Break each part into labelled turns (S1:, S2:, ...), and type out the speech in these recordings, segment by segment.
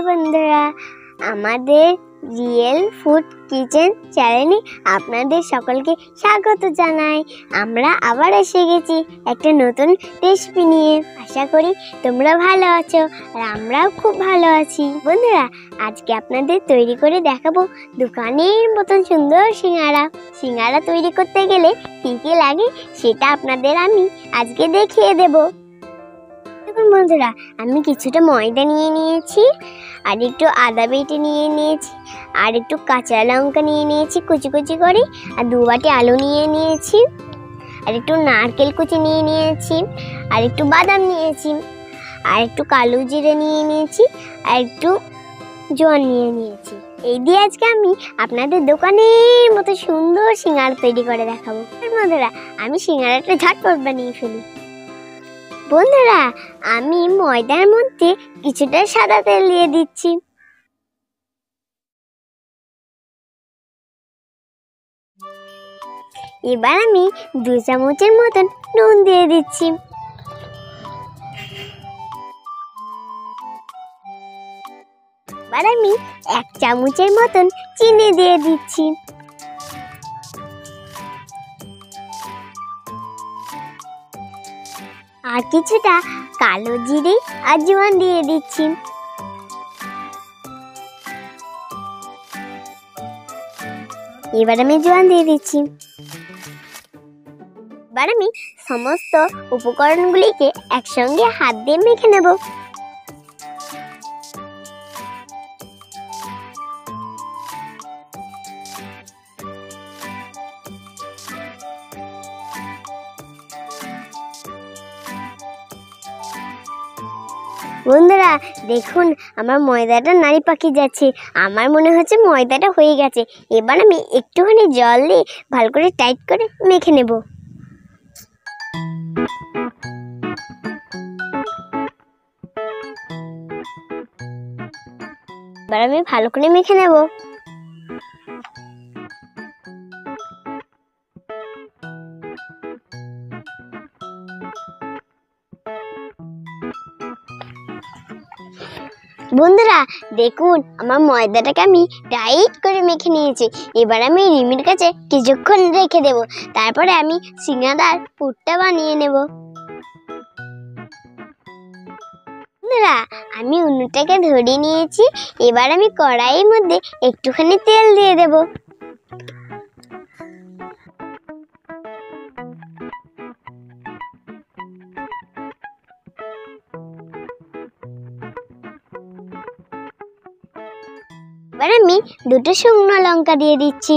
S1: বন্ধুরা, আমাদের real food kitchen চ্যানেলে আপনাদের সকলকে স্বাগত জানাই। আমরা আবার এসে গেছি একটা নতুন রেসিপি নিয়ে। আশা করি তোমরা ভালো আছো আর আমরাও খুব ভালো আছি। বন্ধুরা, আজকে আপনাদের তৈরি করে দেখাবো দোকানের মতন সুন্দর সিঙ্গারা তৈরি করতে গেলে কী কী লাগে সেটা আপনাদের আমি আজকে দেখিয়ে দেবো। দেখুন বন্ধুরা, আমি কিছুটা ময়দা নিয়ে নিয়েছি, আর একটু আদা বেটে নিয়ে নিয়েছি, আর একটু কাঁচা লঙ্কা নিয়ে নিয়েছি কুচি কুচি করে, আর 2 বাটি আলু নিয়ে নিয়েছি, আর একটু নারকেল কুচি নিয়ে নিয়েছি, আর একটু বাদাম নিয়েছি, আর একটু কালো জিরে নিয়ে নিয়েছি, আর একটু জোয়ান নিয়ে নিয়েছি। এই দিয়ে আজকে আমি আপনাদের দোকানের মতো সুন্দর সিঙ্গারা তৈরি করে দেখাবো। বন্ধুরা, আমি সিঙ্গারাটা ঝটপট বানিয়ে ফেলি। বন্ধুরা, আমি ময়দার মধ্যে কিছুটা সাদা তেল দিয়ে দিচ্ছি। এবার আমি 2 চামচের মতন নুন দিয়ে দিচ্ছি। এবার আমি 1 চামচের মতন চিনি দিয়ে দিচ্ছি। আর কিছুটা কালো জিরে আর জোয়ান দিয়ে দিচ্ছি। এবার আমি জোয়ান দিয়ে দিচ্ছি। এবার আমি সমস্ত উপকরণগুলিকে একসঙ্গে হাত দিয়ে মেখে নেব। বন্ধুরা দেখুন, আমার ময়দাটা নাড়ি পাকিয়ে যাচ্ছে। আমার মনে হচ্ছে ময়দাটা হয়ে গেছে। এবার আমি একটুখানি জল দিয়ে ভালো করে টাইট করে মেখে নেব। এবার আমি ভালো করে মেখে নেব। বন্ধুরা দেখুন, আমার ময়দাটাকে আমি টাইট করে মেখে নিয়েছি। এবার আমি রিমির কাছে কিছুক্ষণ রেখে দেব, তারপরে আমি সিঙ্গারার পুরটা বানিয়ে নেব। বন্ধুরা, আমি উনুনটাকে ধরে নিয়েছি। এবার আমি কড়াইয়ের মধ্যে একটুখানি তেল দিয়ে দেব। এবার আমি 2টো শুকনো লঙ্কা দিয়ে দিচ্ছি।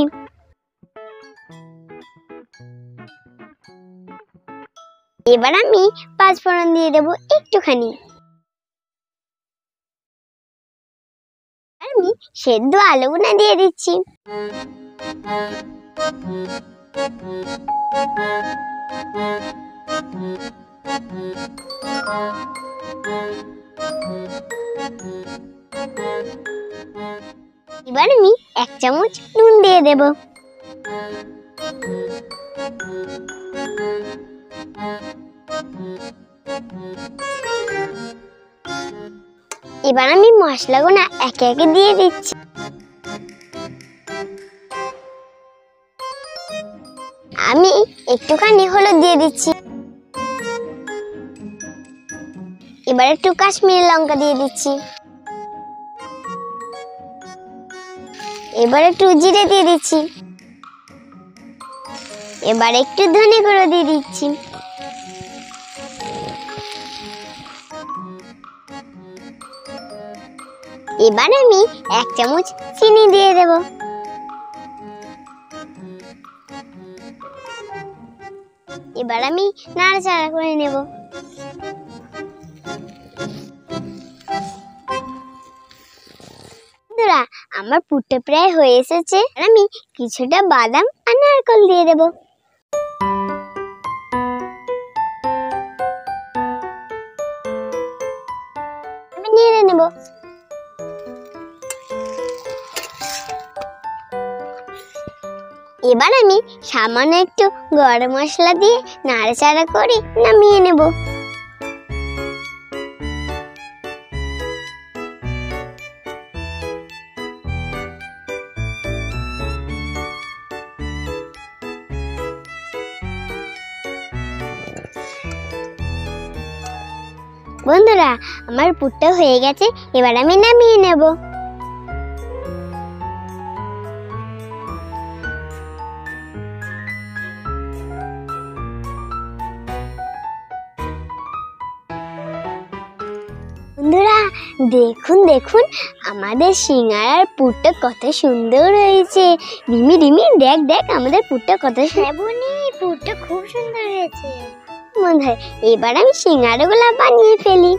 S1: এবার আমি 5 ফোড়ন দিয়ে দেবো একটুখানি। আমি সেদ্ধ আলুগুলো দিয়ে দিচ্ছি। এবার আমি 1 চামচ নুন দিয়ে দেব। এবার আমি মশলাগুলো একে একে দিয়ে দিচ্ছি। আমি একটুখানি হলুদ দিয়ে দিচ্ছি। এবার একটু কাশ্মীরি লঙ্কা দিয়ে দিচ্ছি। এবার একটু জিরে দিয়ে দিচ্ছি। এবার একটু ধনে গুঁড়ো দিয়ে দিচ্ছি। এবার আমি 1 চামচ চিনি দিয়ে দেব। এবার আমি নাড়াচাড়া করে নেব। বন্ধুরা, আমার পুরটা প্রায় হয়ে এসেছে। আমি কিছুটা বাদাম আর নারকেল দিয়ে দেব। আমি নেড়ে নেব। এবার আমি সামান্য একটু গরম মশলা দিয়ে নাড়াচাড়া করে নামিয়ে নেব। বন্ধুরা, আমার পুরটা হয়ে গেছে, এবার আমি নামিয়ে নেব। বন্ধুরা দেখুন দেখুন, আমাদের সিঙ্গারার পুরটা কত সুন্দর হয়েছে। রিমি রিমি দেখ দেখ আমাদের পুরটা কত পুরটা খুব সুন্দর হয়েছে। বন্ধুরা এবার আমি সিঙ্গারাগুলো বানিয়ে ফেলি।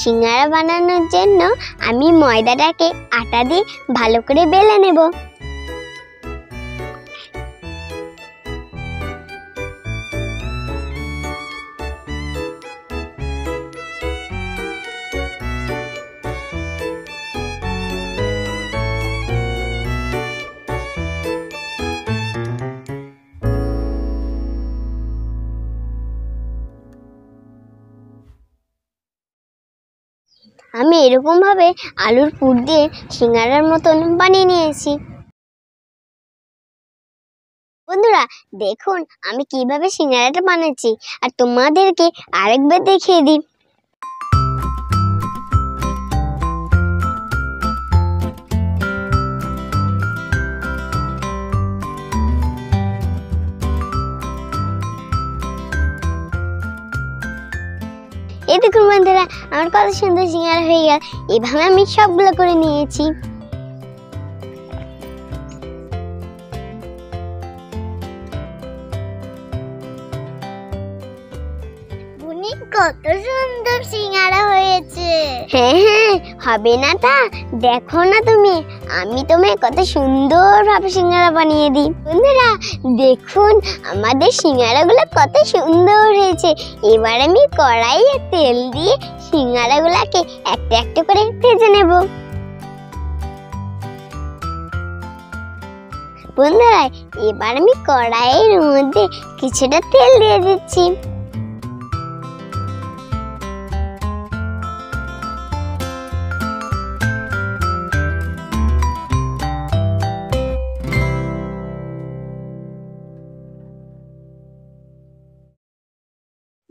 S1: সিঙ্গারা বানানোর জন্য আমি ময়দাটাকে আটা দিয়ে ভালো করে বেলে নেব। আমি এরকম ভাবে আলুর পুর দিয়ে সিঙ্গারার মতন বানিয়ে নিয়েছি। বন্ধুরা দেখুন আমি কিভাবে সিঙ্গারাটা বানাচ্ছি, আর তোমাদেরকে আরেকবার দেখিয়ে দিই। এই দেখুন বন্ধুরা, আমার কত সুন্দর সিঙ্গারা হয়ে গেল। এভাবে আমি সবগুলো করে নিয়েছি। কত সুন্দর সিঙ্গারা হয়েছে। হ্যাঁ হ্যাঁ, হবে না তা? দেখো না তুমি, আমি তোমায় কত সুন্দর ভাবে সিঙ্গারা বানিয়ে দিই। বন্ধুরা দেখুন আমাদের সিঙ্গারাগুলো কত সুন্দর হয়েছে। এবার আমি কড়াইয়ে তেল দিয়ে সিঙ্গারাগুলোকে একটা একটা করে ভেজে নেব। বন্ধুরা এবার আমি কড়াইয়ের মধ্যে কিছুটা তেল দিয়ে দিচ্ছি।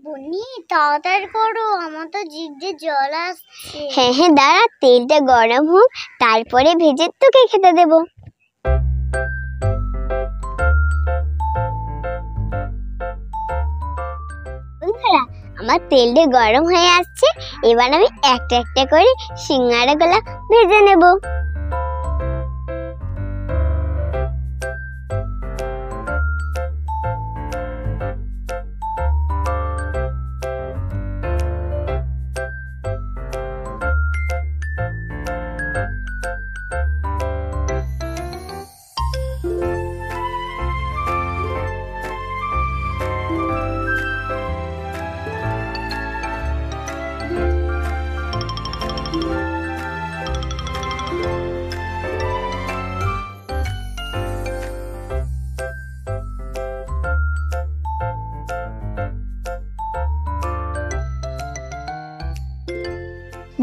S1: বনি তাড়াতাড়ি করো, আমার তো জিভ দিয়ে জল আসছে। হ্যাঁ হ্যাঁ দাঁড়া, তেলটা গরম হোক, তারপরে ভেজে তোকে খেতে দেব। বন্ধুরা আমার তেলটা গরম হয়ে আসছে, এবার আমি একটা একটা করে সিঙ্গারাগুলো ভেজে নেব।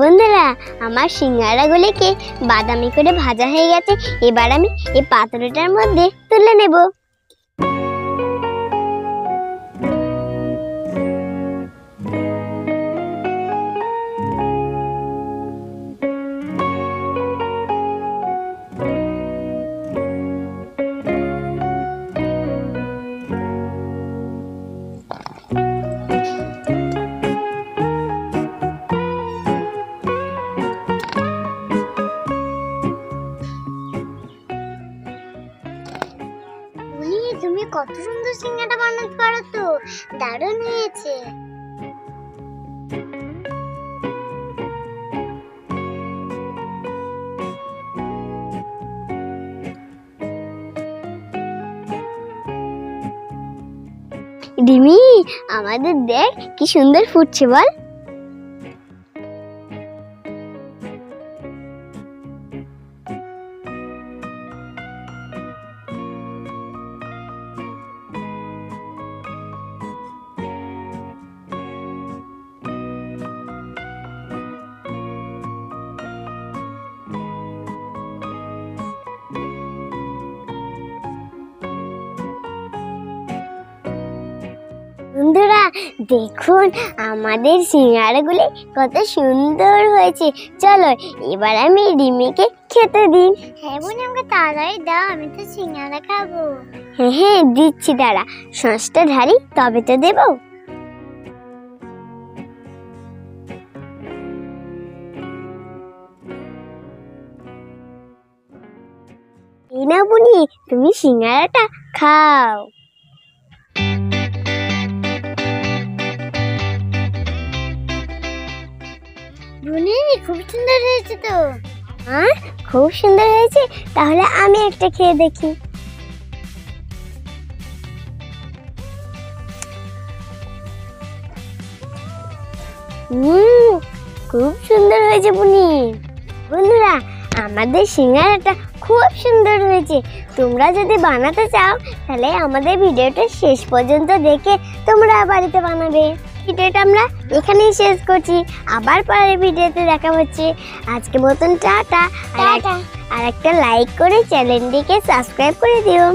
S1: বন্ধুরা আমার সিঙ্গারাগুলিকে বাদামি করে ভাজা হয়ে গেছে, এবার আমি এই পাত্রটার মধ্যে তুলে নেব। তুমি কত সুন্দর সিঙ্গারা বানাতে পারো, তো দারুণ হয়েছে। রিমি আমাদের দেখ কি সুন্দর ফুটছে বল। বন্ধুরা দেখুন আমাদের সিঙ্গারাগুলি কত সুন্দর হয়েছে। চলো এবার আমি রিমিকে খেতে দিই।
S2: হ্যাঁ বোন, আমাকে তাড়াতাড়ি দাও, আমি তো সিঙ্গারা খাবো।
S1: হ্যাঁ হ্যাঁ দিচ্ছি, দাঁড়া সসটা ঢালি তবে তো দেবো। এই না বুনি, তুমি সিঙ্গারাটা খাও।
S2: বুনি খুব সুন্দর হয়েছে তো।
S1: হ্যাঁ খুব সুন্দর হয়েছে, তাহলে আমি একটা খেয়ে দেখি। খুব সুন্দর হয়েছে বুনি। বন্ধুরা আমাদের সিঙ্গারাটা খুব সুন্দর হয়েছে। তোমরা যদি বানাতে চাও তাহলে আমাদের ভিডিওটা শেষ পর্যন্ত দেখে তোমরা বাড়িতে বানাবে। ভিডিওটা আমরা এখানেই শেষ করছি, আবার পরের ভিডিওতে দেখা হচ্ছে। আজকে মতন টাটা। আর একটা লাইক করে চ্যানেলটিকে সাবস্ক্রাইব করে দিও।